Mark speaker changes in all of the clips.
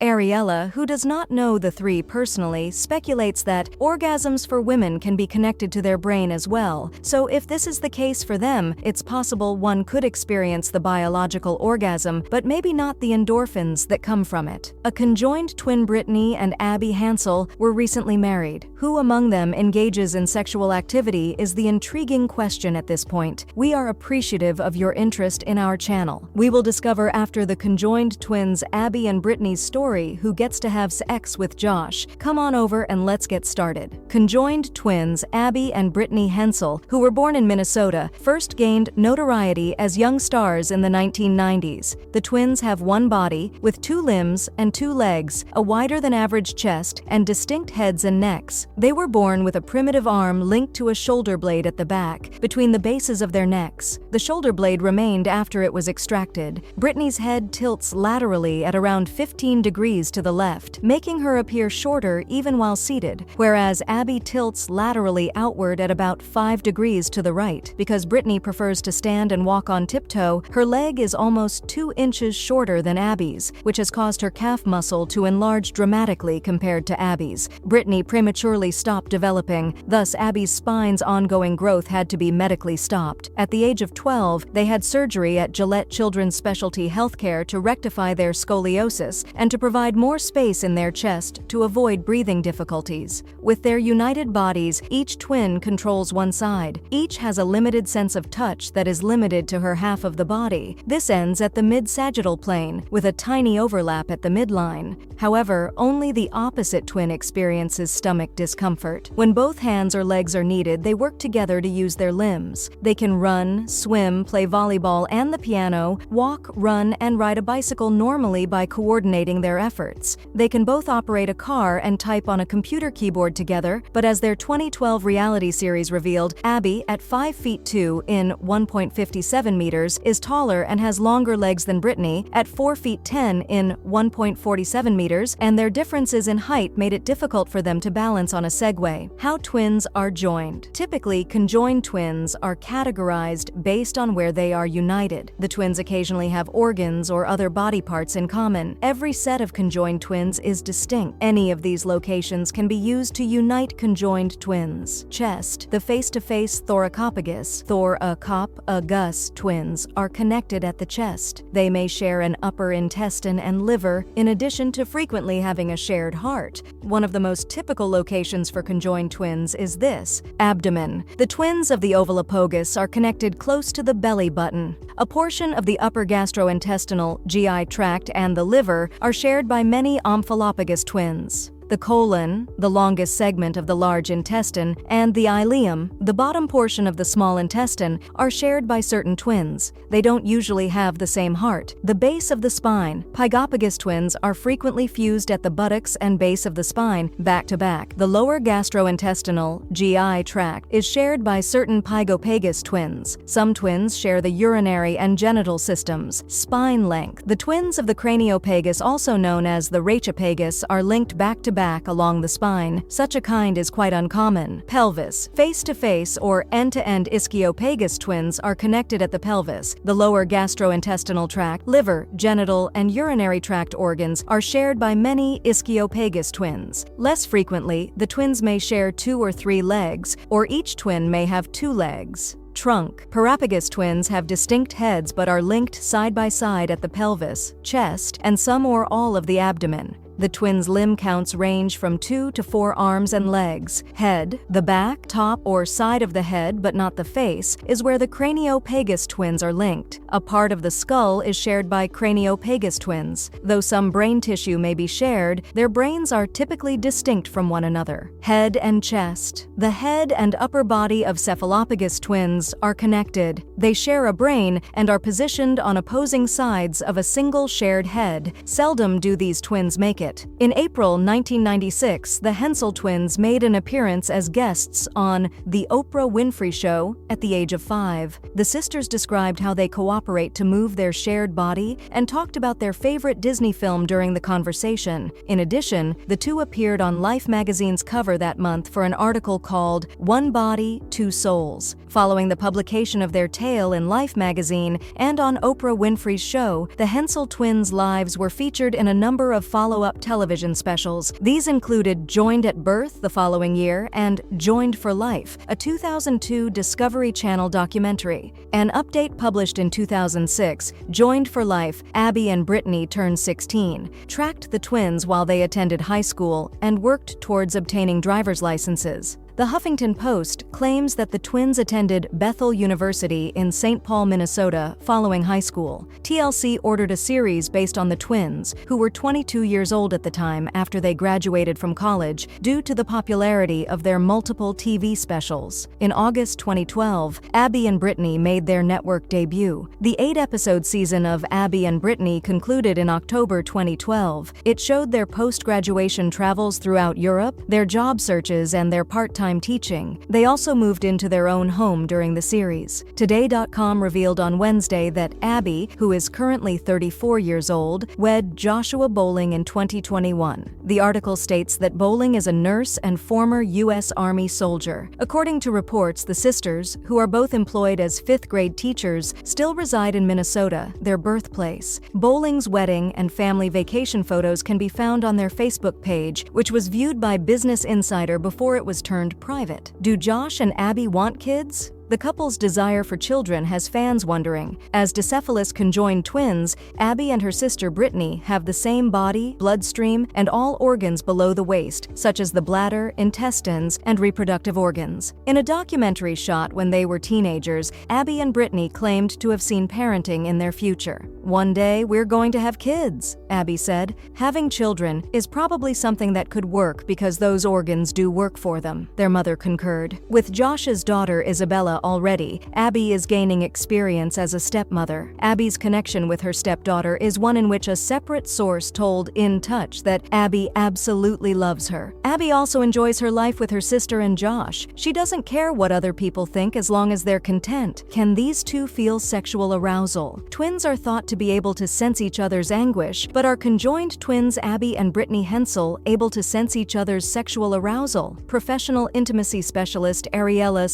Speaker 1: Ariella, who does not know the three personally, speculates that orgasms for women can be connected to their brain as well, so if this is the case for them, it's possible one could experience the biological orgasm, but maybe not the endorphins that come from it. A conjoined twin Brittany and Abby Hansel were recently married. Who among them engages in sexual activity is the intriguing question at this point. We are appreciative of your interest in our channel. We will discover after the conjoined twins Abby and Brittany's story who gets to have sex with Josh. Come on over and let's get started. Conjoined twins Abby and Brittany Hansel, who were born in Minnesota, first gained notoriety as young stars in the 1990s. The twins have one body, with 2 limbs and 2 legs, a wider-than-average chest, and distinct heads and necks. They were born with a primitive arm linked to a shoulder blade at the back, between the bases of their necks. The shoulder blade remained after it was extracted. Brittany's head tilts laterally at around 15 degrees to the left, making her appear shorter even while seated, whereas Abby tilts laterally outward at about 5 degrees to the right. Because Brittany prefers to stand and walk on tiptoe, her leg is almost 2 inches shorter than Abby's, which has caused her calf muscle to enlarge dramatically compared to Abby's. Brittany prematurely stopped developing, thus Abby's spine's ongoing growth had to be medically stopped. At the age of 12, they had surgery at Gillette Children's Specialty Healthcare to rectify their scoliosis and to provide more space in their chest to avoid breathing difficulties. With their united bodies, each twin controls one side. Each has a limited sense of touch that is limited to her half of the body. This ends at the mid-sagittal plane, with a tiny overlap at the midline. However, only the opposite twin experiences stomach discomfort. When both hands or legs are needed, they work together to use their limbs. They can run, swim, play volleyball and the piano, walk, run, and ride a bicycle normally by coordinating their efforts. They can both operate a car and type on a computer keyboard together, but as their 2012 reality series revealed, Abby, at 5 feet 2 in 1.57 meters, is taller and has longer legs than Brittany, at 4 feet 10 in 1.47 meters, and their differences in height made it difficult for them to balance on a Segway. How twins are joined. Typically, conjoined twins are categorized based on where they are united. The twins occasionally have organs or other body parts in common. Every set of conjoined twins is distinct. Any of these locations can be used to unite conjoined twins. Chest. The face-to-face thoraco-omphalopagus, thoraco-omphalopagus twins are connected at the chest. They may share an upper intestine and liver, in addition to frequently having a shared heart. One of the most typical locations for conjoined twins is this: abdomen. The twins of the omphalopagus are connected close to the belly button. A portion of the upper gastrointestinal GI tract and the liver are shared by many omphalopagus twins. The colon, the longest segment of the large intestine, and the ileum, the bottom portion of the small intestine, are shared by certain twins. They don't usually have the same heart. The base of the spine. Pygopagus twins are frequently fused at the buttocks and base of the spine, back to back. The lower gastrointestinal GI tract is shared by certain pygopagus twins. Some twins share the urinary and genital systems. Spine length. The twins of the craniopagus, also known as the rachiopagus, are linked back to back along the spine. Such a kind is quite uncommon. Pelvis. Face-to-face or end-to-end ischiopagus twins are connected at the pelvis. The lower gastrointestinal tract, liver, genital, and urinary tract organs are shared by many ischiopagus twins. Less frequently, the twins may share 2 or 3 legs, or each twin may have 2 legs. Trunk. Parapagus twins have distinct heads but are linked side by side at the pelvis, chest, and some or all of the abdomen. The twins' limb counts range from 2 to 4 arms and legs. Head. The back, top, or side of the head, but not the face, is where the craniopagus twins are linked. A part of the skull is shared by craniopagus twins. Though some brain tissue may be shared, their brains are typically distinct from one another. Head and chest. The head and upper body of cephalopagus twins are connected. They share a brain and are positioned on opposing sides of a single shared head. Seldom do these twins make it. it. In April 1996, the Hansel twins made an appearance as guests on The Oprah Winfrey Show at the age of 5. The sisters described how they cooperate to move their shared body and talked about their favorite Disney film during the conversation. In addition, the two appeared on Life magazine's cover that month for an article called One Body, Two Souls. Following the publication of their tale in Life magazine and on Oprah Winfrey's show, the Hansel twins' lives were featured in a number of follow-up television specials. These included Joined at Birth the following year and Joined for Life, a 2002 Discovery Channel documentary. An update published in 2006, Joined for Life, Abby and Brittany turned 16, tracked the twins while they attended high school and worked towards obtaining driver's licenses. The Huffington Post claims that the twins attended Bethel University in St. Paul, Minnesota, following high school. TLC ordered a series based on the twins, who were 22 years old at the time after they graduated from college, due to the popularity of their multiple TV specials. In August 2012, Abby and Brittany made their network debut. The 8-episode season of Abby and Brittany concluded in October 2012. It showed their post-graduation travels throughout Europe, their job searches, and their part-time teaching. They also moved into their own home during the series. Today.com revealed on Wednesday that Abby, who is currently 34 years old, wed Joshua Bowling in 2021. The article states that Bowling is a nurse and former U.S. Army soldier. According to reports, the sisters, who are both employed as 5th-grade teachers, still reside in Minnesota, their birthplace. Bowling's wedding and family vacation photos can be found on their Facebook page, which was viewed by Business Insider before it was turned private. Do Josh and Abby want kids? The couple's desire for children has fans wondering. As Dicephalous conjoined twins, Abby and her sister Brittany have the same body, bloodstream, and all organs below the waist, such as the bladder, intestines, and reproductive organs. In a documentary shot when they were teenagers, Abby and Brittany claimed to have seen parenting in their future. "One day, we're going to have kids," Abby said. "Having children is probably something that could work because those organs do work for them," their mother concurred. With Josh's daughter Isabella already, Abby is gaining experience as a stepmother. Abby's connection with her stepdaughter is one in which a separate source told In Touch that Abby absolutely loves her. Abby also enjoys her life with her sister and Josh. She doesn't care what other people think as long as they're content. Can these two feel sexual arousal? Twins are thought to be able to sense each other's anguish, but are conjoined twins Abby and Brittany Hansel able to sense each other's sexual arousal? Professional intimacy specialist Ariella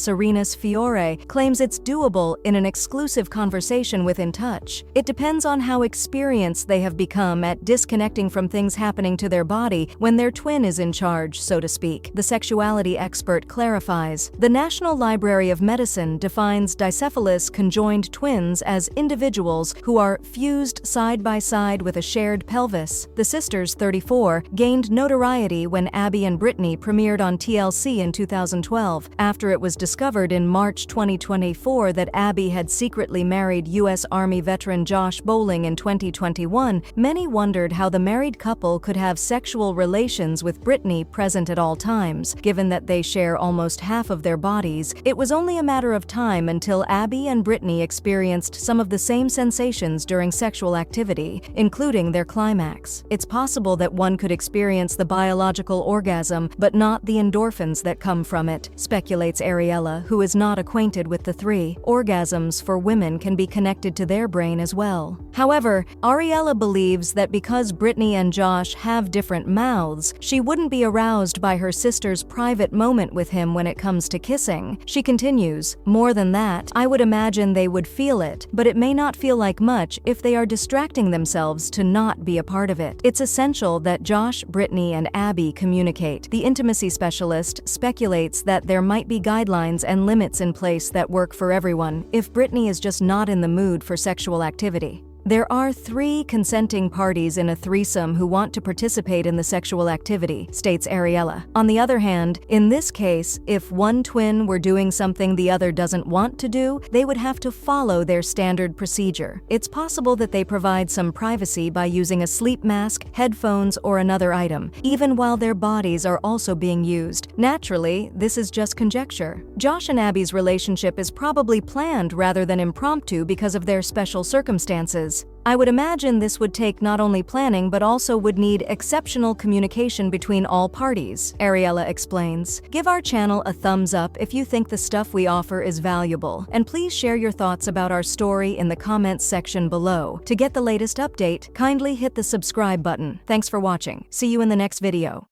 Speaker 1: Fiore claims it's doable in an exclusive conversation with In Touch. It depends on how experienced they have become at disconnecting from things happening to their body when their twin is in charge, so to speak, the sexuality expert clarifies. The National Library of Medicine defines dicephalous conjoined twins as individuals who are fused side by side with a shared pelvis. The sisters, 34, gained notoriety when Abby and Brittany premiered on TLC in 2012, after it was discovered in March 2024 that Abby had secretly married U.S. Army veteran Josh Bowling in 2021. Many wondered how the married couple could have sexual relations with Brittany present at all times, given that they share almost half of their bodies. It was only a matter of time until Abby and Brittany experienced some of the same sensations during sexual activity, including their climax. It's possible that one could experience the biological orgasm, but not the endorphins that come from it, speculates Ariella, who is not acquainted with the three. Orgasms for women can be connected to their brain as well. However, Ariella believes that because Brittany and Josh have different mouths, she wouldn't be aroused by her sister's private moment with him when it comes to kissing. She continues, "More than that, I would imagine they would feel it, but it may not feel like much if they are distracting themselves to not be a part of it. It's essential that Josh, Brittany, and Abby communicate." The intimacy specialist speculates that there might be guidelines and limits in place that work for everyone if Brittany is just not in the mood for sexual activity. There are 3 consenting parties in a threesome who want to participate in the sexual activity, states Ariella. On the other hand, in this case, if one twin were doing something the other doesn't want to do, they would have to follow their standard procedure. It's possible that they provide some privacy by using a sleep mask, headphones, or another item, even while their bodies are also being used. Naturally, this is just conjecture. Josh and Abby's relationship is probably planned rather than impromptu because of their special circumstances. explores. I would imagine this would take not only planning but also would need exceptional communication between all parties, Ariella explains. Give our channel a thumbs up if you think the stuff we offer is valuable, and please share your thoughts about our story in the comments section below. To get the latest update, kindly hit the subscribe button. Thanks for watching. See you in the next video.